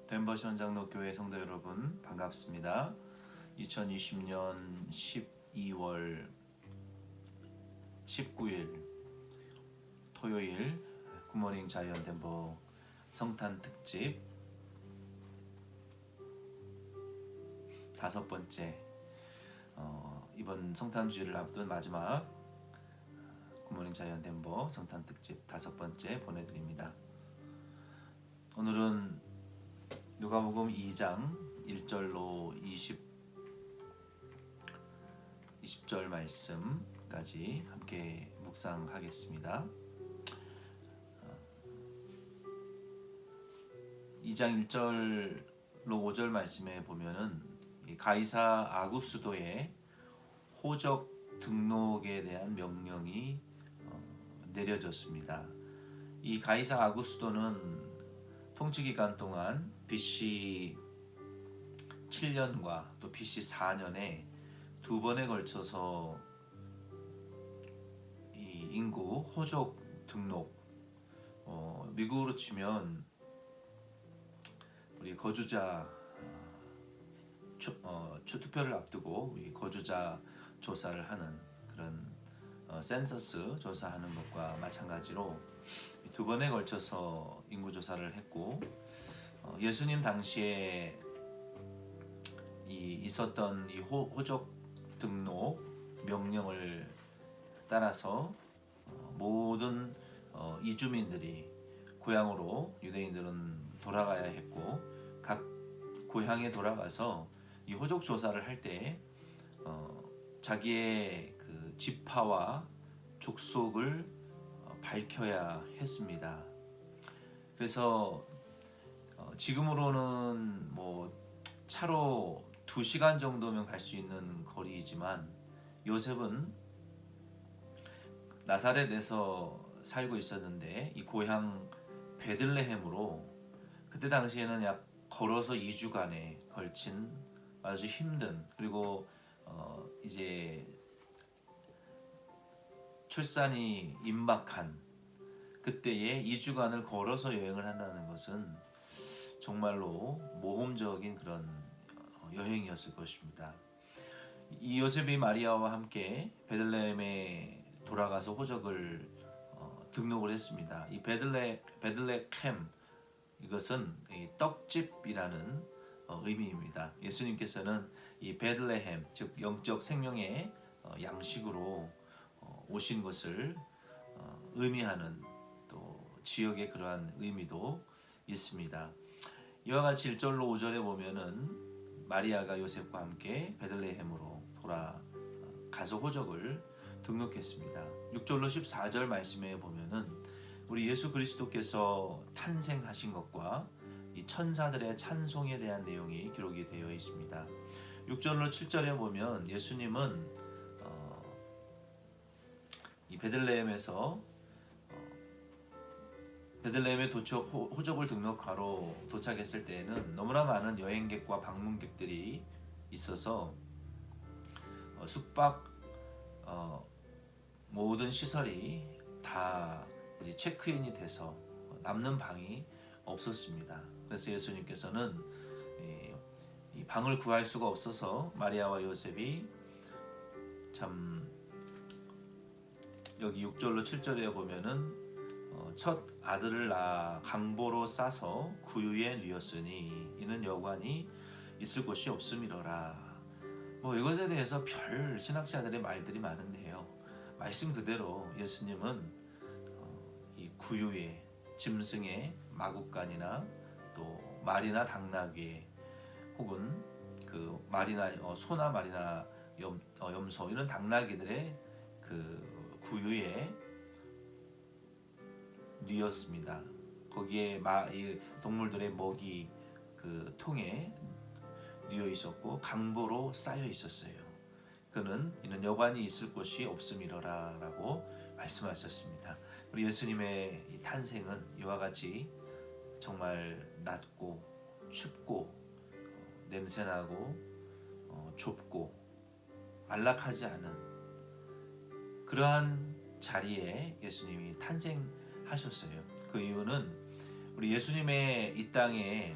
덴버 시원장로교회 성도 여러분 반갑습니다. 2020년 12월 19일 토요일 굿모닝 자이언 덴버 성탄 특집 다섯 번째 이번 성탄 주일을 앞둔 마지막 굿모닝 자이언 덴버 성탄 특집 다섯 번째 보내드립니다. 오늘은 누가복음 2장 1절로 20절 말씀까지 함께 묵상하겠습니다. 2장 1절로 5절 말씀에 보면은 가이사 아구스도의 호적 등록에 대한 명령이 내려졌습니다. 이 가이사 아구스도는 통치기간 동안 BC 7년과 또 BC 4년에 두 번에 걸쳐서 이 인구 호적 등록, 미국으로 치면 우리 거주자 투표를 앞두고 우리 거주자 조사를 하는 그런 센서스 조사하는 것과 마찬가지로 두 번에 걸쳐서 인구 조사를 했고, 예수님 당시에 있었던 이 호적 등록 명령을 따라서 모든 이주민들이 고향으로 유대인들은 돌아가야 했고, 각 고향에 돌아가서 이 호적 조사를 할 때 자기의 그 지파와 족속을 밝혀야 했습니다. 그래서 지금으로는 뭐 차로 2시간 정도면 갈 수 있는 거리이지만 요셉은 나사렛에서 살고 있었는데 이 고향 베들레헴으로 그때 당시에는 약 걸어서 2주간에 걸친 아주 힘든, 그리고 이제 출산이 임박한 그때에 2주간을 걸어서 여행을 한다는 것은 정말로 모험적인 그런 여행이었을 것입니다. 이 요셉이 마리아와 함께 베들레헴에 돌아가서 호적을 등록을 했습니다. 이 베들레헴 이것은 떡집이라는 의미입니다. 예수님께서는 이 베들레헴, 즉 영적 생명의 양식으로 오신 것을 의미하는 또 지역의 그러한 의미도 있습니다. 이와 같이 1절로 5절에 보면은 마리아가 요셉과 함께 베들레헴으로 돌아가서 호적을 등록했습니다. 6절로 14절 말씀에 보면은 우리 예수 그리스도께서 탄생하신 것과 이 천사들의 찬송에 대한 내용이 기록이 되어 있습니다. 6절로 7절에 보면 예수님은 이 베들레헴에서 베들레헴에 호적을 등록하러 도착했을 때에는 너무나 많은 여행객과 방문객들이 있어서 숙박 모든 시설이 다 이제 체크인이 돼서 남는 방이 없었습니다. 그래서 예수님께서는 이 방을 구할 수가 없어서 마리아와 요셉이 참 여기 6절로 7절에 보면은 첫 아들을 낳아 강보로 싸서 구유에 뉘었으니 이는 여관이 있을 곳이 없음이로라. 뭐 이것에 대해서 별 신학자들의 말들이 많은데요, 말씀 그대로 예수님은 이 구유에 짐승의 마구간이나 또 말이나 당나귀 혹은 그 말이나 소나 말이나 염소 이런 당나귀들의 그 구유에 뉘었습니다. 거기에 이 동물들의 먹이 그 통에 뉘어 있었고 강보로 쌓여 있었어요. 그는 이는 여관이 있을 곳이 없음이로라라고 말씀하셨습니다. 우리 예수님의 이 탄생은 이와 같이 정말 낮고 춥고 냄새나고 좁고 안락하지 않은 그러한 자리에 예수님이 탄생하셨어요. 그 이유는 우리 예수님의 이 땅에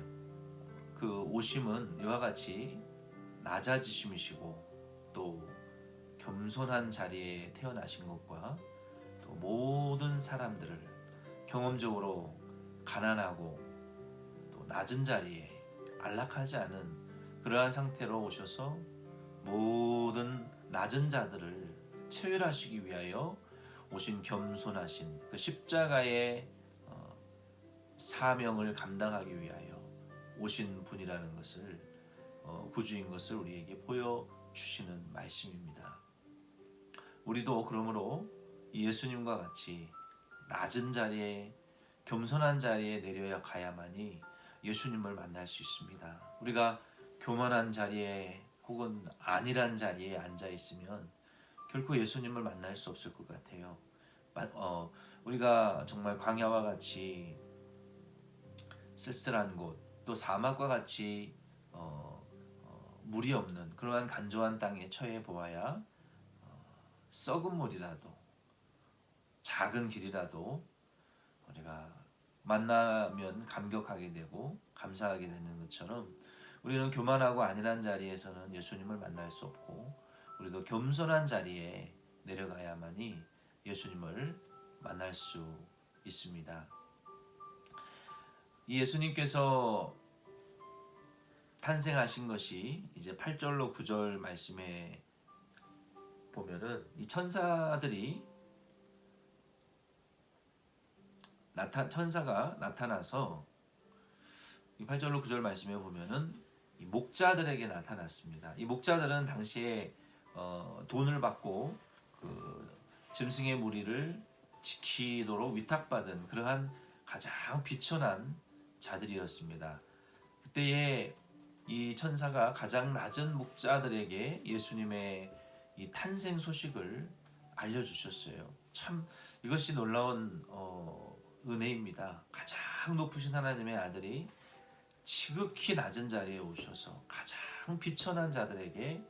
그 오심은 이와 같이 낮아지심이시고 또 겸손한 자리에 태어나신 것과 또 모든 사람들을 경험적으로 가난하고 또 낮은 자리에 안락하지 않은 그러한 상태로 오셔서 모든 낮은 자들을 체휼하시기 위하여 오신 겸손하신 그 십자가의 사명을 감당하기 위하여 오신 분이라는 것을 구주인 것을 우리에게 보여주시는 말씀입니다. 우리도 그러므로 예수님과 같이 낮은 자리에 겸손한 자리에 내려야 가야만이 예수님을 만날 수 있습니다. 우리가 교만한 자리에 혹은 안일한 자리에 앉아 있으면 결코 예수님을 만날 수 없을 것 같아요. 우리가 정말 광야와 같이 쓸쓸한 곳, 또 사막과 같이 물이 없는 그러한 간조한 땅에 처해 보아야 썩은 물이라도 작은 길이라도 우리가 만나면 감격하게 되고 감사하게 되는 것처럼 우리는 교만하고 안일한 자리에서는 예수님을 만날 수 없고 우리도 겸손한 자리에 내려가야만이 예수님을 만날 수 있습니다. 이 예수님께서 탄생하신 것이 이제 8절로 9절 말씀에 보면은 이 천사들이 천사가 나타나서 이 8절로 9절 말씀에 보면은 이 목자들에게 나타났습니다. 이 목자들은 당시에 돈을 받고 그 짐승의 무리를 지키도록 위탁받은 그러한 가장 비천한 자들이었습니다. 그때에 이 천사가 가장 낮은 목자들에게 예수님의 이 탄생 소식을 알려주셨어요. 참 이것이 놀라운 은혜입니다. 가장 높으신 하나님의 아들이 지극히 낮은 자리에 오셔서 가장 비천한 자들에게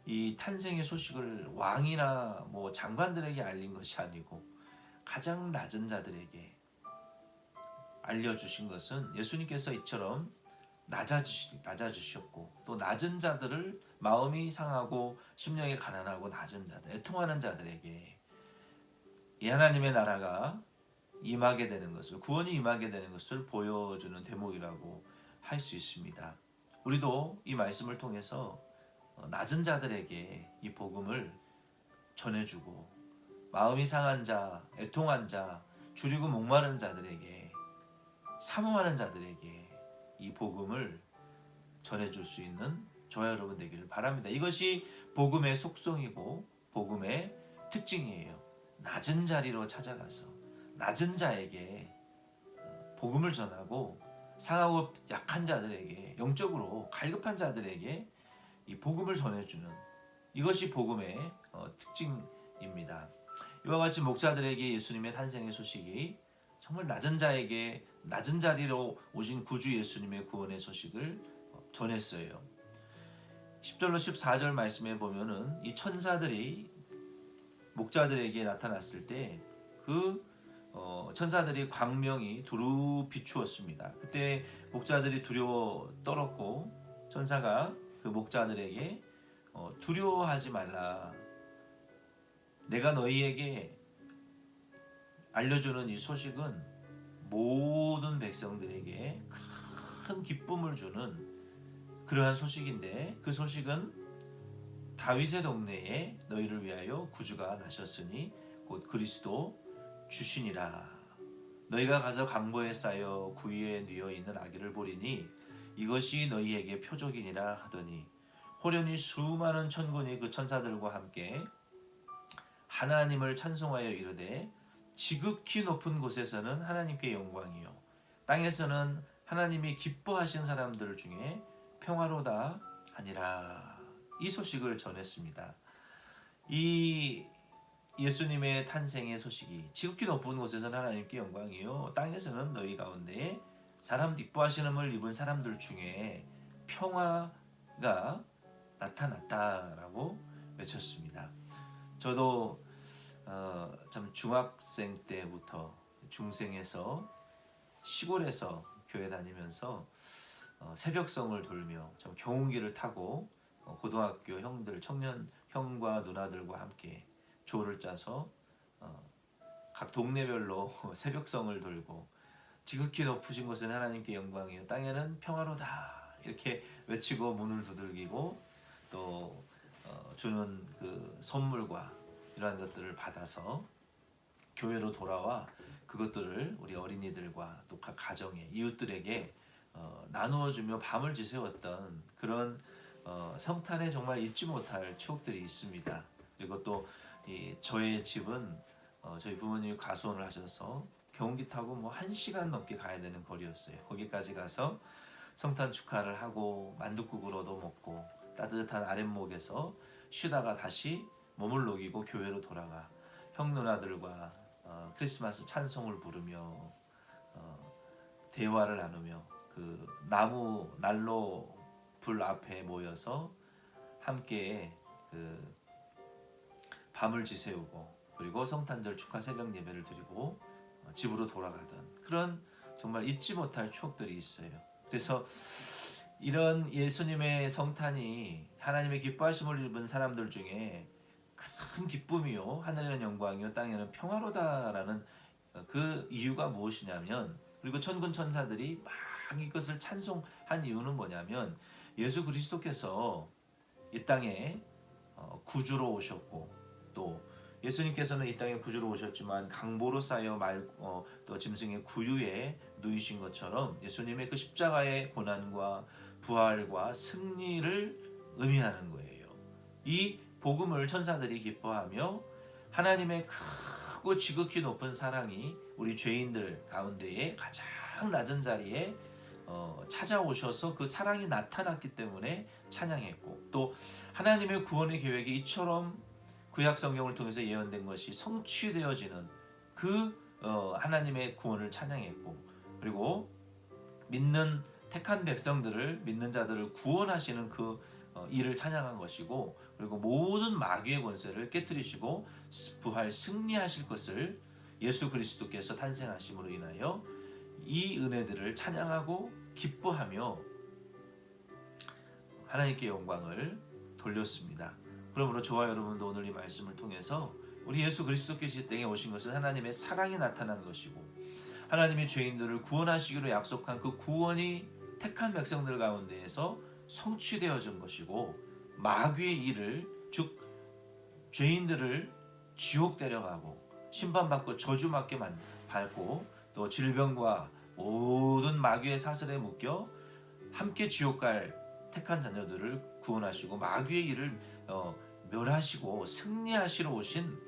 이 탄생의 소식을 왕이나 뭐 장관들에게 알린 것이 아니고 가장 낮은 자들에게 알려주신 것은 예수님께서 이처럼 낮아주셨고 또 낮은 자들을 마음이 상하고 심령이 가난하고 낮은 자들, 애통하는 자들에게 이 하나님의 나라가 임하게 되는 것을, 구원이 임하게 되는 것을 보여주는 대목이라고 할 수 있습니다. 우리도 이 말씀을 통해서 낮은 자들에게 이 복음을 전해주고 마음이 상한 자, 애통한 자, 줄이고 목마른 자들에게, 사모하는 자들에게 이 복음을 전해줄 수 있는 저와 여러분 되기를 바랍니다. 이것이 복음의 속성이고 복음의 특징이에요. 낮은 자리로 찾아가서 낮은 자에게 복음을 전하고 상하고 약한 자들에게, 영적으로 갈급한 자들에게 이 복음을 전해주는, 이것이 복음의 특징입니다. 이와 같이 목자들에게 예수님의 탄생의 소식이 정말 낮은 자에게 낮은 자리로 오신 구주 예수님의 구원의 소식을 전했어요. 10절로 14절 말씀에 보면은 이 천사들이 목자들에게 나타났을 때 그 천사들이 광명이 두루 비추었습니다. 그때 목자들이 두려워 떨었고 천사가 그 목자들에게 두려워하지 말라. 내가 너희에게 알려주는 이 소식은 모든 백성들에게 큰 기쁨을 주는 그러한 소식인데 그 소식은 다윗의 동네에 너희를 위하여 구주가 나셨으니 곧 그리스도 주시니라. 너희가 가서 강보에 쌓여 구유에 뉘어 있는 아기를 보리니 이것이 너희에게 표적이니라 하더니 호련히 수많은 천군이 그 천사들과 함께 하나님을 찬송하여 이르되 지극히 높은 곳에서는 하나님께 영광이요 땅에서는 하나님이 기뻐하신 사람들 중에 평화로다 하니라. 이 소식을 전했습니다. 이 예수님의 탄생의 소식이 지극히 높은 곳에서는 하나님께 영광이요 땅에서는 너희 가운데에 사람 기뻐하시는을 입은 사람들 중에 평화가 나타났다라고 외쳤습니다. 저도 참 중학생 때부터 중생에서 시골에서 교회 다니면서 새벽성을 돌며 좀 경운기를 타고 고등학교 형들, 청년 형과 누나들과 함께 조를 짜서 각 동네별로 새벽성을 돌고 지극히 높으신 곳은 하나님께 영광이요 땅에는 평화로다 이렇게 외치고 문을 두들기고 또 주는 그 선물과 이러한 것들을 받아서 교회로 돌아와 그것들을 우리 어린이들과 또 각 가정의 이웃들에게 나누어주며 밤을 지새웠던 그런 성탄에 정말 잊지 못할 추억들이 있습니다. 그리고 또 저의 집은 저희 부모님이 가수원을 하셔서 경운기 타고 뭐 1시간 넘게 가야 되는 거리였어요. 거기까지 가서 성탄 축하를 하고 만둣국을 얻어 먹고 따뜻한 아랫목에서 쉬다가 다시 몸을 녹이고 교회로 돌아가 형 누나들과 크리스마스 찬송을 부르며 대화를 나누며 그 나무 난로 불 앞에 모여서 함께 그 밤을 지새우고 그리고 성탄절 축하 새벽 예배를 드리고 집으로 돌아가던 그런 정말 잊지 못할 추억들이 있어요. 그래서 이런 예수님의 성탄이 하나님의 기뻐하심을 입은 사람들 중에 큰 기쁨이요 하늘에는 영광이요 땅에는 평화로다라는 그 이유가 무엇이냐면 그리고 천군 천사들이 막 이것을 찬송한 이유는 뭐냐면 예수 그리스도께서 이 땅에 구주로 오셨고 또 예수님께서는 이 땅에 구주로 오셨지만 강보로 쌓여 또 짐승의 구유에 누이신 것처럼 예수님의 그 십자가의 고난과 부활과 승리를 의미하는 거예요. 이 복음을 천사들이 기뻐하며 하나님의 크고 지극히 높은 사랑이 우리 죄인들 가운데에 가장 낮은 자리에 찾아오셔서 그 사랑이 나타났기 때문에 찬양했고 또 하나님의 구원의 계획이 이처럼 구약 성경을 통해서 예언된 것이 성취되어지는 그 하나님의 구원을 찬양했고 그리고 믿는 택한 백성들을 믿는 자들을 구원하시는 그 일을 찬양한 것이고 그리고 모든 마귀의 권세를 깨뜨리시고 부활 승리하실 것을 예수 그리스도께서 탄생하심으로 인하여 이 은혜들을 찬양하고 기뻐하며 하나님께 영광을 돌렸습니다. 그러므로 저와 여러분도 오늘 이 말씀을 통해서 우리 예수 그리스도께서 이 땅에 오신 것은 하나님의 사랑이 나타난 것이고 하나님의 죄인들을 구원하시기로 약속한 그 구원이 택한 백성들 가운데에서 성취되어진 것이고 마귀의 일을 즉 죄인들을 지옥 데려가고 심판받고 저주받게 밟고 또 질병과 모든 마귀의 사슬에 묶여 함께 지옥 갈 택한 자녀들을 구원하시고 마귀의 일을 멸하시고 승리하시러 오신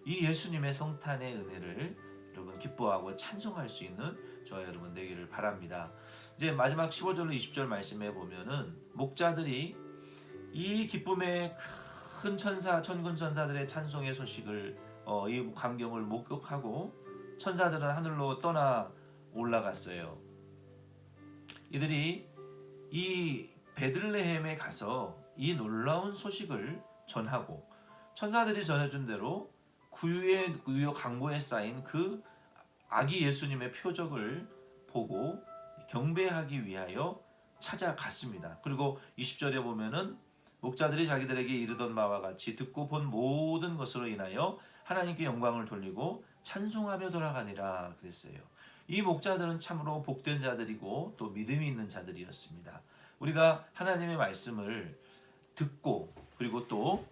이 예수님의 성탄의 은혜를 여러분 기뻐하고 찬송할 수 있는 저와 여러분 되기를 바랍니다. 이제 마지막 15절로 20절 말씀에 보면은 목자들이 이 기쁨의 큰 천군 천사들의 찬송의 소식을 이 광경을 목격하고 천사들은 하늘로 떠나 올라갔어요. 이들이 이 베들레헴에 가서 이 놀라운 소식을 전하고 천사들이 전해준 대로 구유의 강보에 쌓인 그 아기 예수님의 표적을 보고 경배하기 위하여 찾아갔습니다. 그리고 20절에 보면은 목자들이 자기들에게 이르던 바와 같이 듣고 본 모든 것으로 인하여 하나님께 영광을 돌리고 찬송하며 돌아가니라 그랬어요. 이 목자들은 참으로 복된 자들이고 또 믿음이 있는 자들이었습니다. 우리가 하나님의 말씀을 듣고 그리고 또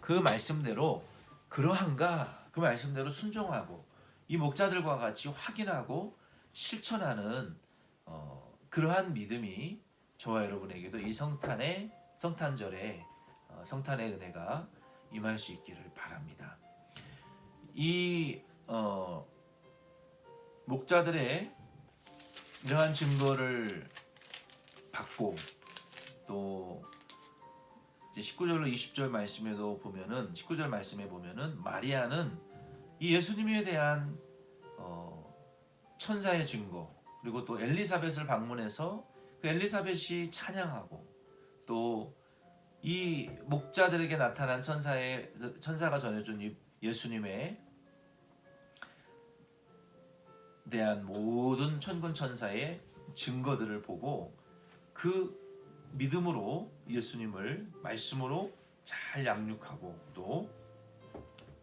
그 말씀대로 그러한가 그 말씀대로 순종하고 이 목자들과 같이 확인하고 실천하는 그러한 믿음이 저와 여러분에게도 이 성탄절에 성탄의 은혜가 임할 수 있기를 바랍니다. 이 목자들의 이러한 증거를 받고 또 19절로 20절 말씀에도 보면은 19절 말씀에 보면은 마리아는 이 예수님에 대한 천사의 증거 그리고 또 엘리사벳을 방문해서 그 엘리사벳이 찬양하고 또 이 목자들에게 나타난 천사가 전해준 예수님에 대한 모든 천군 천사의 증거들을 보고 그 믿음으로 예수님을 말씀으로 잘 양육하고 또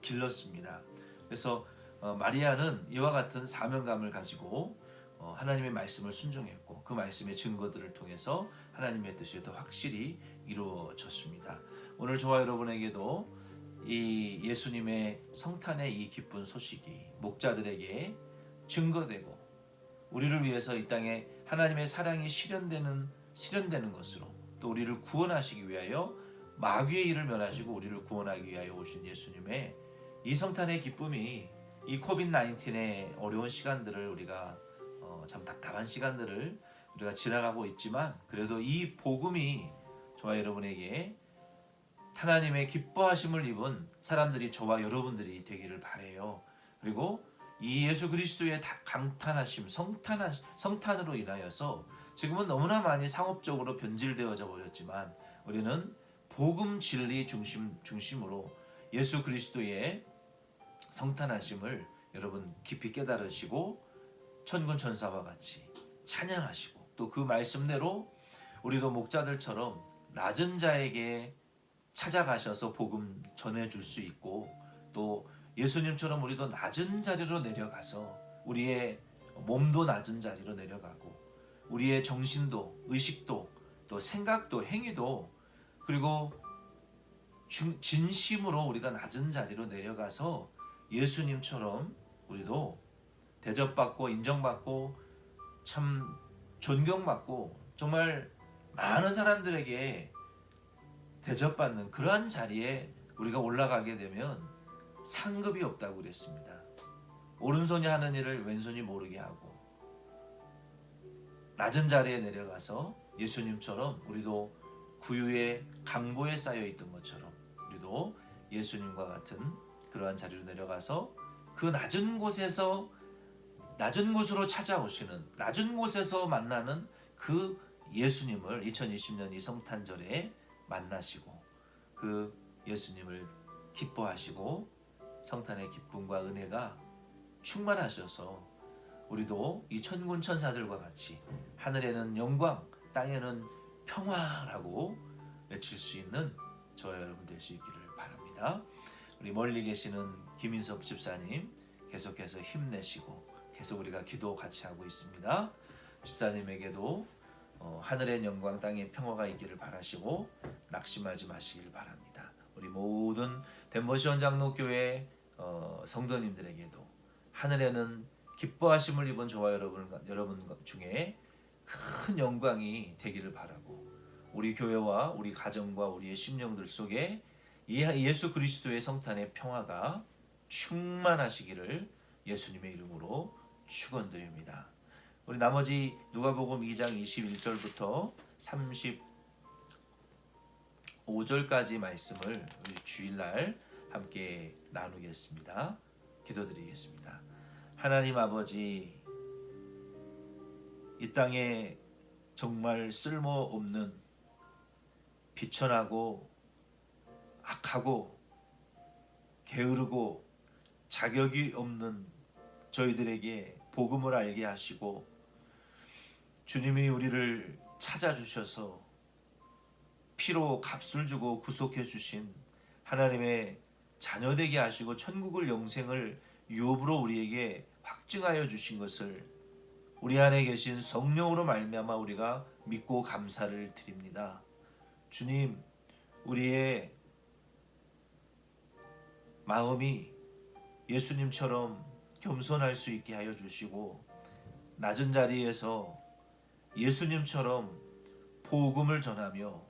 길렀습니다. 그래서 마리아는 이와 같은 사명감을 가지고 하나님의 말씀을 순종했고 그 말씀의 증거들을 통해서 하나님의 뜻이 더 확실히 이루어졌습니다. 오늘 저와 여러분에게도 이 예수님의 성탄의 이 기쁜 소식이 목자들에게 증거되고 우리를 위해서 이 땅에 하나님의 사랑이 실현되는 것으로 또 우리를 구원하시기 위하여 마귀의 일을 멸하시고 우리를 구원하기 위하여 오신 예수님의 이 성탄의 기쁨이 이 코비드-19의 어려운 시간들을 우리가 참 답답한 시간들을 우리가 지나가고 있지만 그래도 이 복음이 저와 여러분에게 하나님의 기뻐하심을 입은 사람들이 저와 여러분들이 되기를 바라요. 그리고 이 예수 그리스도의 강탄하심, 성탄으로 인하여서 지금은 너무나 많이 상업적으로 변질되어져 버렸지만 우리는 복음 진리 중심으로 예수 그리스도의 성탄하심을 여러분 깊이 깨달으시고 천군 천사와 같이 찬양하시고 또 그 말씀대로 우리도 목자들처럼 낮은 자에게 찾아가셔서 복음 전해줄 수 있고 또 예수님처럼 우리도 낮은 자리로 내려가서 우리의 몸도 낮은 자리로 내려가고 우리의 정신도 의식도 또 생각도 행위도 그리고 진심으로 우리가 낮은 자리로 내려가서 예수님처럼 우리도 대접받고 인정받고 참 존경받고 정말 많은 사람들에게 대접받는 그러한 자리에 우리가 올라가게 되면 상급이 없다고 그랬습니다. 오른손이 하는 일을 왼손이 모르게 하고 낮은 자리에 내려가서 예수님처럼 우리도 구유의 강보에 쌓여 있던 것처럼 우리도 예수님과 같은 그러한 자리로 내려가서 그 낮은 곳으로 찾아오시는 낮은 곳에서 만나는 그 예수님을 2020년 이 성탄절에 만나시고 그 예수님을 기뻐하시고 성탄의 기쁨과 은혜가 충만하셔서 우리도 이 천군 천사들과 같이 하늘에는 영광 땅에는 평화라고 외칠 수 있는 저와 여러분 될 수 있기를 바랍니다. 우리 멀리 계시는 김인섭 집사님 계속해서 힘내시고 계속 우리가 기도 같이 하고 있습니다. 집사님에게도 하늘의 영광 땅의 평화가 있기를 바라시고 낙심하지 마시길 바랍니다. 우리 모든 덴버시원 장로교회 성도님들에게도 하늘에는 기뻐하심을 입은 저와 여러분 중에 큰 영광이 되기를 바라고 우리 교회와 우리 가정과 우리의 심령들 속에 예수 그리스도의 성탄의 평화가 충만하시기를 예수님의 이름으로 축원드립니다. 우리 나머지 누가복음 2장 21절부터 35절까지 말씀을 우리 주일날 함께 나누겠습니다. 기도드리겠습니다. 하나님 아버지, 이 땅에 정말 쓸모없는 비천하고 악하고 게으르고 자격이 없는 저희들에게 복음을 알게 하시고 주님이 우리를 찾아주셔서 피로 값을 주고 구속해 주신 하나님의 자녀되게 하시고 천국을 영생을 유업으로 우리에게 확증하여 주신 것을 우리 안에 계신 성령으로 말미암아 우리가 믿고 감사를 드립니다. 주님, 우리의 마음이 예수님처럼 겸손할 수 있게 하여 주시고 낮은 자리에서 예수님처럼 복음을 전하며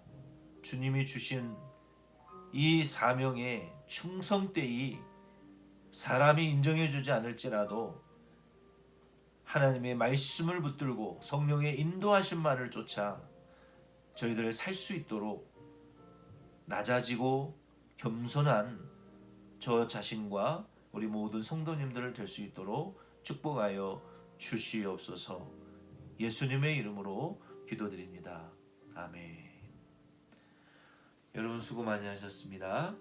주님이 주신 이 사명에 충성되이 사람이 인정해 주지 않을지라도 하나님의 말씀을 붙들고 성령의 인도하심만을 쫓아 저희들 살 수 있도록 낮아지고 겸손한 저 자신과 우리 모든 성도님들 될 수 있도록 축복하여 주시옵소서. 예수님의 이름으로 기도드립니다. 아멘. 여러분 수고 많이 하셨습니다.